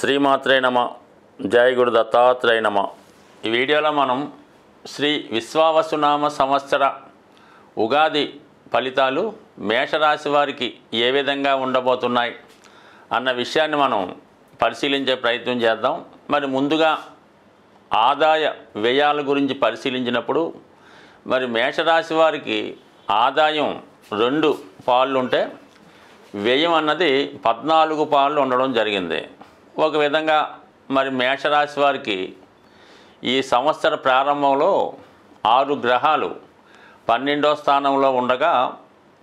శ్రీమాత్రే నమ. జయ గురు దత్తాత్రేయ నమ. ఈ వీడియోలో మనం శ్రీ విశ్వావసునామ సంవత్సర ఉగాది ఫలితాలు మేషరాశి వారికి ఏ విధంగా ఉండబోతున్నాయి అన్న విషయాన్ని మనం పరిశీలించే ప్రయత్నం చేద్దాం. మరి ముందుగా ఆదాయ వ్యయాల గురించి పరిశీలించినప్పుడు మరి మేషరాశి వారికి ఆదాయం 2 పాళ్ళు ఉంటే వ్యయం అన్నది 14 పాళ్ళు ఉండడం జరిగింది. ఒక విధంగా మరి మేషరాశి వారికి ఈ సంవత్సర ప్రారంభంలో 6 గ్రహాలు 12వ స్థానంలో ఉండగా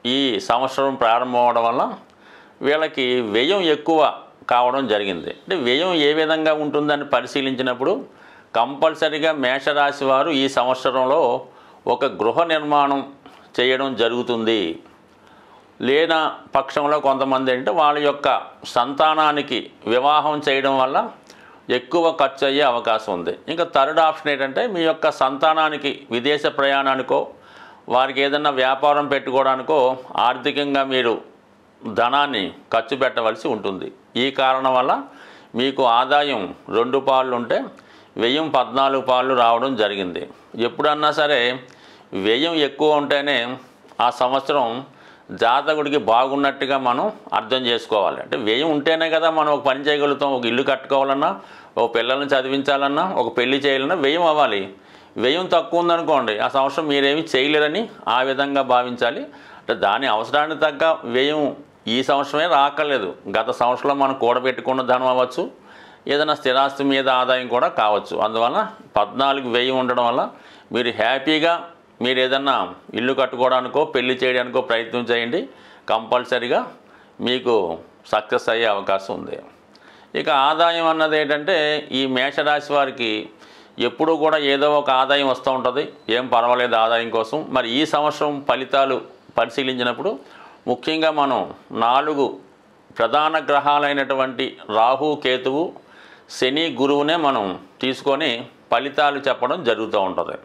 ఈ సంవత్సరం ప్రారంభం అవడం వల్ల వీళ్ళకి వ్యయం ఎక్కువ కావడం జరిగింది. అంటే వ్యయం ఏ విధంగా ఉంటుందని పరిశీలించినప్పుడు కంపల్సరీగా మేషరాశి వారు ఈ సంవత్సరంలో ఒక గృహ నిర్మాణం చేయడం జరుగుతుంది. లేన పక్షంలో కొంతమంది అంటే వాళ్ళ యొక్క సంతానానికి వివాహం చేయడం వల్ల ఎక్కువ ఖర్చు అయ్యే అవకాశం ఉంది. ఇంకా థర్డ్ ఆప్షన్ ఏంటంటే మీ యొక్క సంతానానికి విదేశ ప్రయాణానికో వారికి ఏదైనా వ్యాపారం పెట్టుకోవడానికో ఆర్థికంగా మీరు ధనాన్ని ఖర్చు పెట్టవలసి ఉంటుంది. ఈ కారణం వల్ల మీకు ఆదాయం 2 పాళ్ళు ఉంటే వ్యయం 14 పాళ్ళు రావడం జరిగింది. ఎప్పుడన్నా సరే వ్యయం ఎక్కువ ఉంటేనే ఆ సంవత్సరం జాతకుడికి బాగున్నట్టుగా మనం అర్థం చేసుకోవాలి. అంటే వ్యయం ఉంటేనే కదా మనం ఒక పని చేయగలుగుతాం. ఒక ఇల్లు కట్టుకోవాలన్నా, ఒక పిల్లల్ని చదివించాలన్నా, ఒక పెళ్లి చేయాలన్నా వ్యయం అవ్వాలి. వ్యయం తక్కువ ఉందనుకోండి ఆ సంవత్సరం మీరేమీ చేయలేరని ఆ విధంగా భావించాలి. అంటే దాని అవసరానికి తగ్గ వ్యయం ఈ సంవత్సరమే రాక్కర్లేదు. గత సంవత్సరంలో మనం కూడబెట్టుకున్న ధనం అవ్వచ్చు, ఏదైనా స్థిరాస్తి మీద ఆదాయం కూడా కావచ్చు. అందువల్ల 14 వ్యయం ఉండడం వల్ల మీరు హ్యాపీగా మీరు ఏదన్నా ఇల్లు కట్టుకోవడానికో పెళ్లి చేయడానికో ప్రయత్నం చేయండి. కంపల్సరీగా మీకు సక్సెస్ అయ్యే అవకాశం ఉంది. ఇక ఆదాయం అన్నది ఏంటంటే ఈ మేషరాశి వారికి ఎప్పుడూ కూడా ఏదో ఒక ఆదాయం వస్తూ ఉంటుంది. ఏం పర్వాలేదు ఆదాయం కోసం. మరి ఈ సంవత్సరం ఫలితాలు పరిశీలించినప్పుడు ముఖ్యంగా మనం 4 ప్రధాన గ్రహాలైనటువంటి రాహు, కేతువు, శని, గురువునే మనం తీసుకొని ఫలితాలు చెప్పడం జరుగుతూ ఉంటుంది.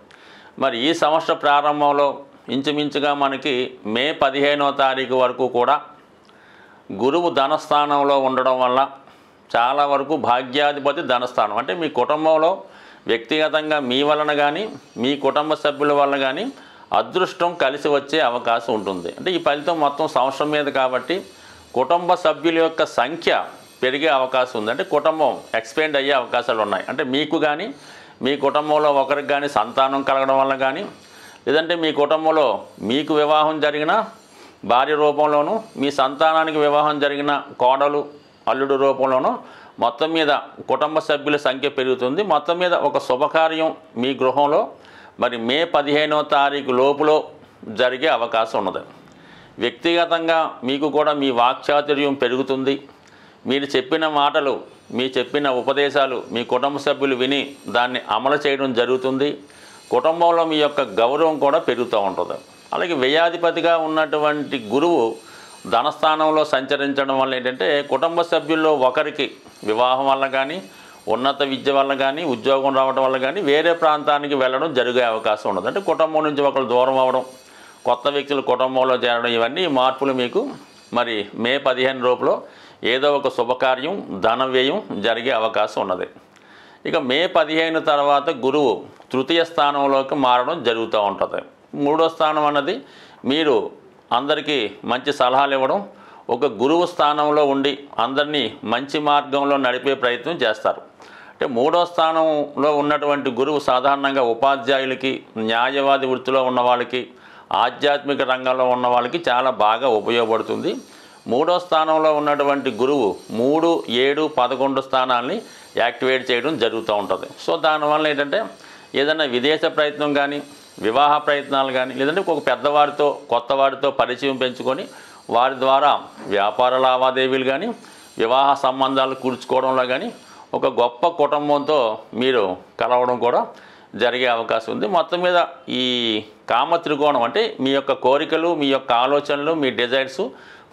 మరి ఈ సంవత్సర ప్రారంభంలో ఇంచుమించుగా మనకి మే 15వ తారీఖు వరకు కూడా గురువు ధనస్థానంలో ఉండడం వల్ల చాలా వరకు భాగ్యాధిపతి ధనస్థానం అంటే మీ కుటుంబంలో వ్యక్తిగతంగా మీ వలన కానీ మీ కుటుంబ సభ్యుల వల్ల కానీ అదృష్టం కలిసి వచ్చే అవకాశం ఉంటుంది. అంటే ఈ ఫలితం మొత్తం సంవత్సరం మీద కాబట్టి కుటుంబ సభ్యుల యొక్క సంఖ్య పెరిగే అవకాశం ఉంది. అంటే కుటుంబం ఎక్స్పెండ్ అయ్యే అవకాశాలు ఉన్నాయి. అంటే మీకు కానీ మీ కుటుంబంలో ఒకరికి కానీ సంతానం కలగడం వల్ల కానీ, లేదంటే మీ కుటుంబంలో మీకు వివాహం జరిగిన భార్య రూపంలోనూ మీ సంతానానికి వివాహం జరిగిన కోడలు, అల్లుడు రూపంలోనూ మొత్తం మీద కుటుంబ సభ్యుల సంఖ్య పెరుగుతుంది. మొత్తం మీద ఒక శుభకార్యం మీ గృహంలో మరి మే 15వ తారీఖు లోపులో జరిగే అవకాశం ఉన్నది. వ్యక్తిగతంగా మీకు కూడా మీ వాక్చాతుర్యం పెరుగుతుంది. మీరు చెప్పిన మాటలు, మీ చెప్పిన ఉపదేశాలు మీ కుటుంబ సభ్యులు విని దాన్ని అమలు చేయడం జరుగుతుంది. కుటుంబంలో మీ యొక్క గౌరవం కూడా పెరుగుతూ ఉంటుంది. అలాగే వ్యయాధిపతిగా ఉన్నటువంటి గురువు ధనస్థానంలో సంచరించడం వల్ల ఏంటంటే కుటుంబ సభ్యుల్లో ఒకరికి వివాహం వల్ల కానీ, ఉన్నత విద్య వల్ల కానీ, ఉద్యోగం రావడం వల్ల కానీ వేరే ప్రాంతానికి వెళ్ళడం జరిగే అవకాశం ఉండదు. అంటే కుటుంబం నుంచి ఒకరు దూరం అవ్వడం, కొత్త వ్యక్తులు కుటుంబంలో చేరడం, ఇవన్నీ మార్పులు మీకు మరి మే 15 లోపల ఏదో ఒక శుభకార్యం, ధన వ్యయం జరిగే అవకాశం ఉన్నది. ఇక మే 15 తర్వాత గురువు తృతీయ స్థానంలోకి మారడం జరుగుతూ ఉంటుంది. 3వ స్థానం అన్నది మీరు అందరికీ మంచి సలహాలు ఇవ్వడం, ఒక గురువు స్థానంలో ఉండి అందరినీ మంచి మార్గంలో నడిపే ప్రయత్నం చేస్తారు. అంటే 3వ స్థానంలో ఉన్నటువంటి గురువు సాధారణంగా ఉపాధ్యాయులకి, న్యాయవాది వృత్తిలో ఉన్న వాళ్ళకి, ఆధ్యాత్మిక రంగంలో ఉన్న వాళ్ళకి చాలా బాగా ఉపయోగపడుతుంది. 3వ స్థానంలో ఉన్నటువంటి గురువు 3, 7, 11 స్థానాల్ని యాక్టివేట్ చేయడం జరుగుతూ ఉంటుంది. సో దానివల్ల ఏంటంటే ఏదైనా విదేశ ప్రయత్నం కానీ, వివాహ ప్రయత్నాలు కానీ, లేదంటే ఒక పెద్దవారితో కొత్త వారితో పరిచయం పెంచుకొని వారి ద్వారా వ్యాపార లావాదేవీలు కానీ, వివాహ సంబంధాలు కూర్చుకోవడంలో కానీ ఒక గొప్ప కుటుంబంతో మీరు కలవడం కూడా జరిగే అవకాశం ఉంది. మొత్తం మీద ఈ కామ త్రికోణం అంటే మీ యొక్క కోరికలు, మీ యొక్క ఆలోచనలు, మీ డిజైర్స్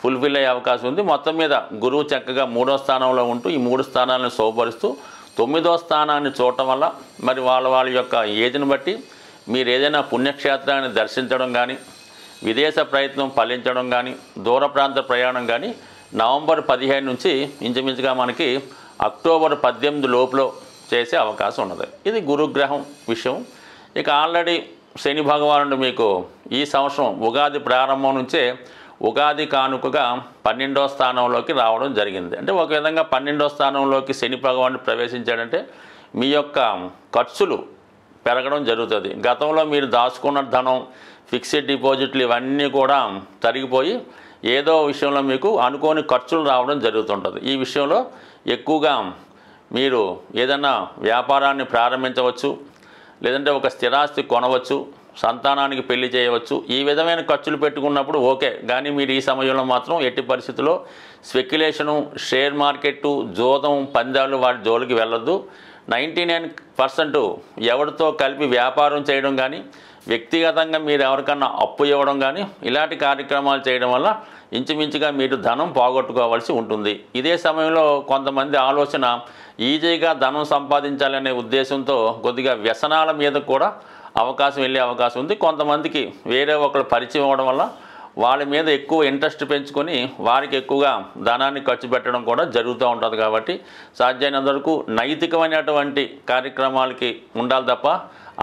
ఫుల్ఫిల్ అయ్యే అవకాశం ఉంది. మొత్తం మీద గురువు చక్కగా 3వ స్థానంలో ఉంటూ ఈ 3 స్థానాలను శోభపరుస్తూ 9వ స్థానాన్ని చూడటం వల్ల మరి వాళ్ళ యొక్క ఏజ్ని బట్టి మీరు ఏదైనా పుణ్యక్షేత్రాన్ని దర్శించడం కానీ, విదేశ ప్రయత్నం ఫలించడం కానీ, దూర ప్రాంత ప్రయాణం కానీ నవంబర్ 15 నుంచి ఇంచుమించుగా మనకి అక్టోబర్ 18 లోపులో చేసే అవకాశం ఉన్నది. ఇది గురుగ్రహం విషయం. ఇక ఆల్రెడీ శని భగవానుడు మీకు ఈ సంవత్సరం ఉగాది ప్రారంభం నుంచే ఉగాది కానుకగా 12వ స్థానంలోకి రావడం జరిగింది. అంటే ఒక విధంగా 12వ స్థానంలోకి శని భగవానుడు ప్రవేశించాడంటే మీ యొక్క ఖర్చులు పెరగడం జరుగుతుంది. గతంలో మీరు దాచుకున్న ధనం, ఫిక్స్డ్ డిపాజిట్లు ఇవన్నీ కూడా తరిగిపోయి ఏదో విషయంలో మీకు అనుకోని ఖర్చులు రావడం జరుగుతుంటుంది. ఈ విషయంలో ఎక్కువగా మీరు ఏదైనా వ్యాపారాన్ని ప్రారంభించవచ్చు, లేదంటే ఒక స్థిరాస్తి కొనవచ్చు, సంతానానికి పెళ్లి చేయవచ్చు. ఈ విధమైన ఖర్చులు పెట్టుకున్నప్పుడు ఓకే. కానీ మీరు ఈ సమయంలో మాత్రం ఎట్టి పరిస్థితుల్లో స్పెక్యులేషను, షేర్ మార్కెట్టు, జోదం, పందాలు వాటి జోలికి వెళ్ళొద్దు. 99% ఎవరితో కలిపి వ్యాపారం చేయడం కానీ, వ్యక్తిగతంగా మీరు ఎవరికన్నా అప్పు ఇవ్వడం కానీ ఇలాంటి కార్యక్రమాలు చేయడం వల్ల ఇంచుమించుగా మీరు ధనం పోగొట్టుకోవాల్సి ఉంటుంది. ఇదే సమయంలో కొంతమంది ఆలోచన ఈజీగా ధనం సంపాదించాలనే ఉద్దేశంతో కొద్దిగా వ్యసనాల మీద కూడా అవకాశం వెళ్ళే అవకాశం ఉంది. కొంతమందికి వేరే ఒకరు పరిచయం అవ్వడం వల్ల వాళ్ళ మీద ఎక్కువ ఇంట్రెస్ట్ పెంచుకొని వారికి ఎక్కువగా ధనాన్ని ఖర్చు పెట్టడం కూడా జరుగుతూ ఉంటుంది. కాబట్టి సాధ్యమైనంత వరకు నైతికమైనటువంటి కార్యక్రమాలకి ఉండాలి తప్ప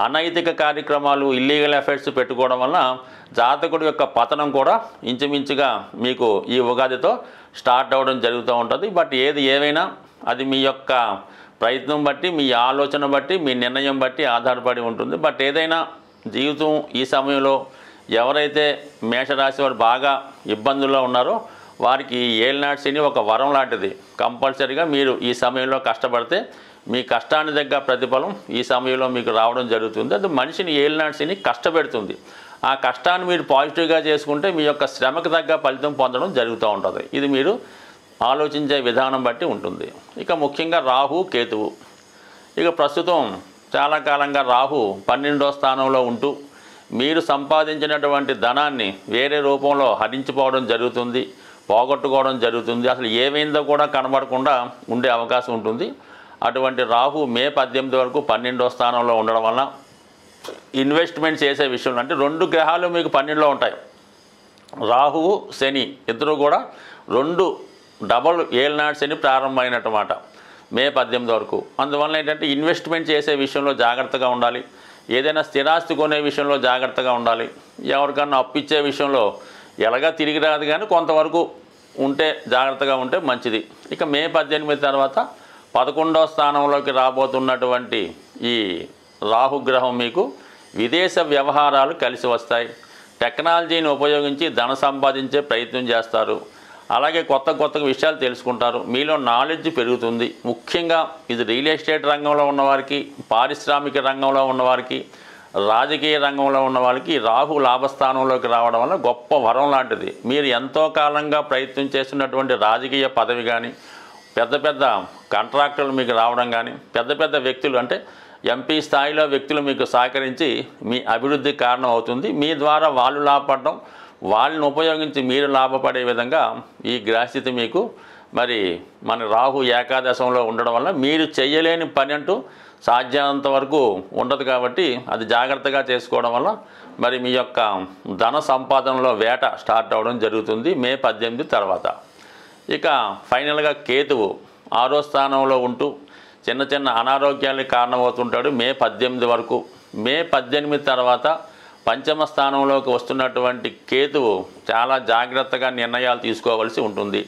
అనైతిక కార్యక్రమాలు, ఇల్లీగల్ అఫైర్స్ పెట్టుకోవడం వల్ల జాతకుడి యొక్క పతనం కూడా ఇంచుమించుగా మీకు ఈ ఉగాదితో స్టార్ట్ అవ్వడం జరుగుతూ ఉంటుంది. బట్ ఏది ఏమైనా అది మీ యొక్క ప్రయత్నం బట్టి, మీ ఆలోచన బట్టి, మీ నిర్ణయం బట్టి ఆధారపడి ఉంటుంది. బట్ ఏదైనా జీవితం ఈ సమయంలో ఎవరైతే మేషరాశి వారు బాగా ఇబ్బందుల్లో ఉన్నారో వారికి ఏలినాటి శని ఒక వరం లాంటిది. కంపల్సరీగా మీరు ఈ సమయంలో కష్టపడితే మీ కష్టాన్ని తగ్గ ప్రతిఫలం ఈ సమయంలో మీకు రావడం జరుగుతుంది. అది మనిషిని ఏలినాటి శని కష్టపెడుతుంది. ఆ కష్టాన్ని మీరు పాజిటివ్గా చేసుకుంటే మీ యొక్క శ్రమకు తగ్గ ఫలితం పొందడం జరుగుతూ ఉంటుంది. ఇది మీరు ఆలోచించే విధానం బట్టి ఉంటుంది. ఇక ముఖ్యంగా రాహు, కేతువు. ఇక ప్రస్తుతం చాలా కాలంగా రాహు 12వ స్థానంలో ఉంటూ మీరు సంపాదించినటువంటి ధనాన్ని వేరే రూపంలో హరించిపోవడం జరుగుతుంది, పోగొట్టుకోవడం జరుగుతుంది. అసలు ఏమైందో కూడా కనబడకుండా ఉండే అవకాశం ఉంటుంది. అటువంటి రాహు మే 18 వరకు 12వ స్థానంలో ఉండడం వల్ల ఇన్వెస్ట్మెంట్ చేసే విషయంలో అంటే 2 గ్రహాలు మీకు 12లో ఉంటాయి. రాహువు, శని ఇద్దరు కూడా 2 డబల్ ఏలినాటి శని ప్రారంభమైనట్టుమాట మే 18 వరకు. అందువల్ల ఏంటంటే ఇన్వెస్ట్మెంట్ చేసే విషయంలో జాగ్రత్తగా ఉండాలి. ఏదైనా స్థిరాస్తి కొనే విషయంలో జాగ్రత్తగా ఉండాలి. ఎవరికన్నా అప్పిచ్చే విషయంలో ఎలాగా తిరిగి రాదు, కానీ కొంతవరకు ఉంటే జాగ్రత్తగా ఉంటే మంచిది. ఇక మే 18 తర్వాత 11వ స్థానంలోకి రాబోతున్నటువంటి ఈ రాహుగ్రహం మీకు విదేశ వ్యవహారాలు కలిసి వస్తాయి. టెక్నాలజీని ఉపయోగించి ధన సంపాదించే ప్రయత్నం చేస్తారు. అలాగే కొత్త విషయాలు తెలుసుకుంటారు. మీలో నాలెడ్జ్ పెరుగుతుంది. ముఖ్యంగా ఇది రియల్ ఎస్టేట్ రంగంలో ఉన్నవారికి, పారిశ్రామిక రంగంలో ఉన్నవారికి, రాజకీయ రంగంలో ఉన్న వాళ్ళకి రాహు లాభస్థానంలోకి రావడం వల్ల గొప్ప వరం లాంటిది. మీరు ఎంతో కాలంగా ప్రయత్నం చేస్తున్నటువంటి రాజకీయ పదవి కానీ, పెద్ద కాంట్రాక్టర్లు మీకు రావడం కానీ, పెద్ద వ్యక్తులు అంటే ఎంపీ స్థాయిలో వ్యక్తులు మీకు సహకరించి మీ అభివృద్ధికి కారణం అవుతుంది. మీ ద్వారా వాళ్ళు లాభపడడం, వాళ్ళని ఉపయోగించి మీరు లాభపడే విధంగా ఈ గ్రహస్థితి మీకు మరి మన రాహు ఏకాదశంలో ఉండడం వల్ల మీరు చేయలేని పని అంటూ సాధ్యమైనంత వరకు ఉండదు. కాబట్టి అది జాగ్రత్తగా చేసుకోవడం వల్ల మరి మీ యొక్క ధన సంపాదనలో వేట స్టార్ట్ అవ్వడం జరుగుతుంది మే 18 తర్వాత. ఇక ఫైనల్గా కేతువు 6వ స్థానంలో ఉంటూ చిన్న అనారోగ్యాలకు కారణమవుతుంటాడు మే 18 వరకు. మే 18 తర్వాత పంచమ స్థానంలోకి వస్తున్నటువంటి కేతువు చాలా జాగ్రత్తగా నిర్ణయాలు తీసుకోవాల్సి ఉంటుంది.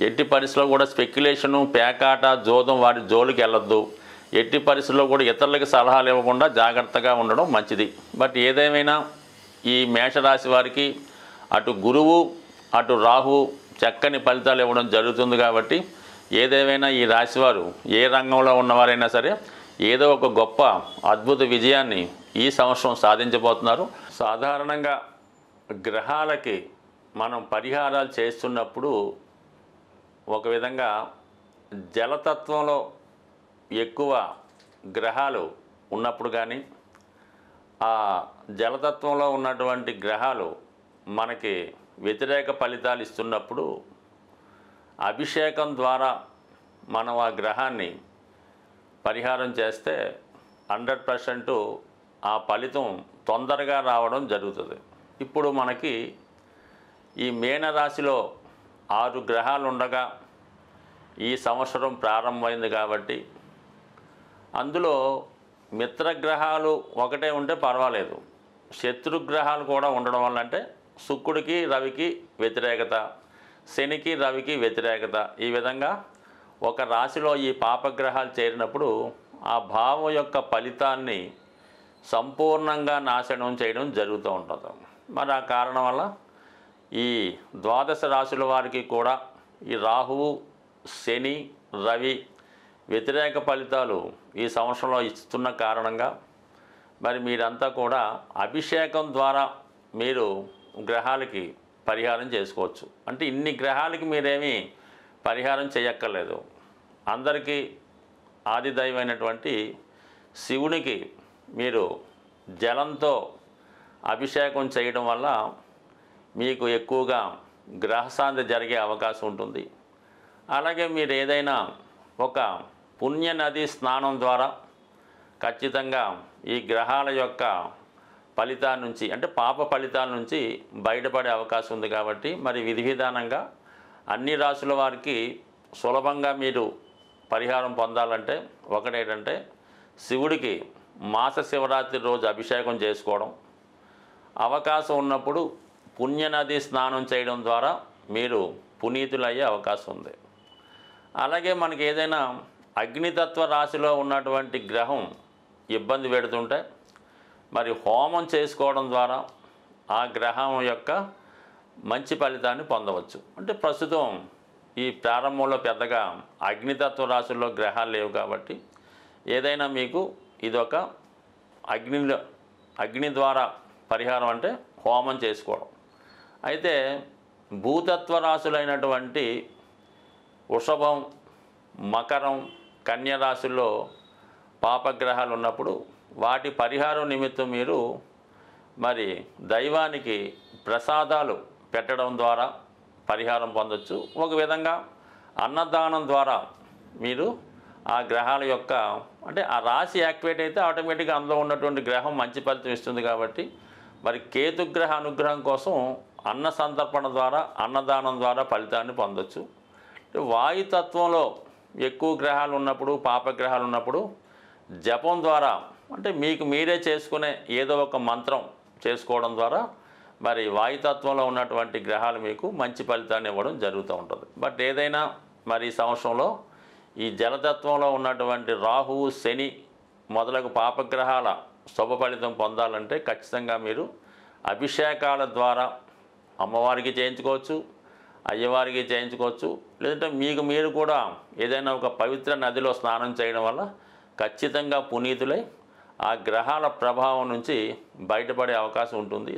ఎట్టి పరిస్థితుల్లో కూడా స్పెక్యులేషను, పేకాట, జోదం వాటి జోలికి వెళ్ళొద్దు. ఎట్టి పరిస్థితుల్లో కూడా ఇతరులకు సలహాలు ఇవ్వకుండా జాగ్రత్తగా ఉండడం మంచిది. బట్ ఏదేమైనా ఈ మేషరాశి వారికి అటు గురువు అటు రాహు చక్కని ఫలితాలు ఇవ్వడం జరుగుతుంది. కాబట్టి ఏదేమైనా ఈ రాశివారు ఏ రంగంలో ఉన్నవారైనా సరే ఏదో ఒక గొప్ప అద్భుత విజయాన్ని ఈ సంవత్సరం సాధించబోతున్నారు. సాధారణంగా గ్రహాలకి మనం పరిహారాలు చేస్తున్నప్పుడు ఒక విధంగా జలతత్వంలో ఎక్కువ గ్రహాలు ఉన్నప్పుడు కానీ, ఆ జలతత్వంలో ఉన్నటువంటి గ్రహాలు మనకి వ్యతిరేక ఫలితాలు ఇస్తున్నప్పుడు అభిషేకం ద్వారా మనం ఆ గ్రహాన్ని పరిహారం చేస్తే 100% ఆ ఫలితం తొందరగా రావడం జరుగుతుంది. ఇప్పుడు మనకి ఈ మీనరాశిలో 6 గ్రహాలు ఉండగా ఈ సంవత్సరం ప్రారంభమైంది కాబట్టి అందులో మిత్రగ్రహాలు ఒకటే ఉంటే పర్వాలేదు, శత్రుగ్రహాలు కూడా ఉండడం వల్ల అంటే శుక్రుడికి రవికి వ్యతిరేకత, శనికి రవికి వ్యతిరేకత, ఈ విధంగా ఒక రాశిలో ఈ పాపగ్రహాలు చేరినప్పుడు ఆ భావం యొక్క ఫలితాన్ని సంపూర్ణంగా నాశనం చేయడం జరుగుతూ ఉంటుంది. మరి ఆ కారణం వల్ల ఈ ద్వాదశ రాశుల వారికి కూడా ఈ రాహువు, శని, రవి వ్యతిరేక ఫలితాలు ఈ సంవత్సరంలో ఇస్తున్న కారణంగా మరి మీరంతా కూడా అభిషేకం ద్వారా మీరు గ్రహాలకి పరిహారం చేసుకోవచ్చు. అంటే ఇన్ని గ్రహాలకి మీరేమీ పరిహారం చేయక్కర్లేదు. అందరికీ ఆదిదైవమైనటువంటి శివునికి మీరు జలంతో అభిషేకం చేయడం వల్ల మీకు ఎక్కువగా గ్రహశాంతి జరిగే అవకాశం ఉంటుంది. అలాగే మీరు ఏదైనా ఒక పుణ్య నది స్నానం ద్వారా ఖచ్చితంగా ఈ గ్రహాల యొక్క ఫలితాల నుంచి అంటే పాప ఫలితాల నుంచి బయటపడే అవకాశం ఉంది. కాబట్టి మరి విధి విధానంగా అన్ని రాశుల వారికి సులభంగా మీరు పరిహారం పొందాలంటే ఒకటేంటంటే శివుడికి మాస శివరాత్రి రోజు అభిషేకం చేసుకోవడం, అవకాశం ఉన్నప్పుడు పుణ్యనది స్నానం చేయడం ద్వారా మీరు పునీతులయ్యే అవకాశం ఉంది. అలాగే మనకి ఏదైనా అగ్నితత్వ రాశిలో ఉన్నటువంటి గ్రహం ఇబ్బంది పెడుతుంటే మరి హోమం చేసుకోవడం ద్వారా ఆ గ్రహం యొక్క మంచి ఫలితాన్ని పొందవచ్చు. అంటే ప్రస్తుతం ఈ ప్రారంభంలో పెద్దగా అగ్నితత్వ రాశుల్లో గ్రహాలు లేవు కాబట్టి ఏదైనా మీకు ఇదొక అగ్ని ద్వారా పరిహారం అంటే హోమం చేసుకోవడం. అయితే భూతత్వ రాశులైనటువంటి వృషభం, మకరం, కన్య రాశుల్లో పాపగ్రహాలు ఉన్నప్పుడు వాటి పరిహారం నిమిత్తం మీరు మరి దైవానికి ప్రసాదాలు పెట్టడం ద్వారా పరిహారం పొందొచ్చు. ఒక విధంగా అన్నదానం ద్వారా మీరు ఆ గ్రహాల యొక్క అంటే ఆ రాశి యాక్టివేట్ అయితే ఆటోమేటిక్గా అందులో ఉన్నటువంటి గ్రహం మంచి ఫలితం ఇస్తుంది. కాబట్టి మరి కేతుగ్రహ అనుగ్రహం కోసం అన్న సంతర్పణ ద్వారా అన్నదానం ద్వారా ఫలితాన్ని పొందొచ్చు. వాయుతత్వంలో ఎక్కువ గ్రహాలు ఉన్నప్పుడు పాపగ్రహాలు ఉన్నప్పుడు జపం ద్వారా అంటే మీకు మీరే చేసుకునే ఏదో ఒక మంత్రం చేసుకోవడం ద్వారా మరి వాయుతత్వంలో ఉన్నటువంటి గ్రహాలు మీకు మంచి ఫలితాన్ని ఇవ్వడం జరుగుతూ ఉంటుంది. బట్ ఏదైనా మరి ఈ సంవత్సరంలో ఈ జలతత్వంలో ఉన్నటువంటి రాహువు, శని మొదలగు పాపగ్రహాల శుభ ఫలితం పొందాలంటే ఖచ్చితంగా మీరు అభిషేకాల ద్వారా అమ్మవారికి చేయించుకోవచ్చు, అయ్యవారికి చేయించుకోవచ్చు. లేదంటే మీకు మీరు కూడా ఏదైనా ఒక పవిత్ర నదిలో స్నానం చేయడం వల్ల ఖచ్చితంగా పునీతులై ఆ గ్రహాల ప్రభావం నుంచి బయటపడే అవకాశం ఉంటుంది.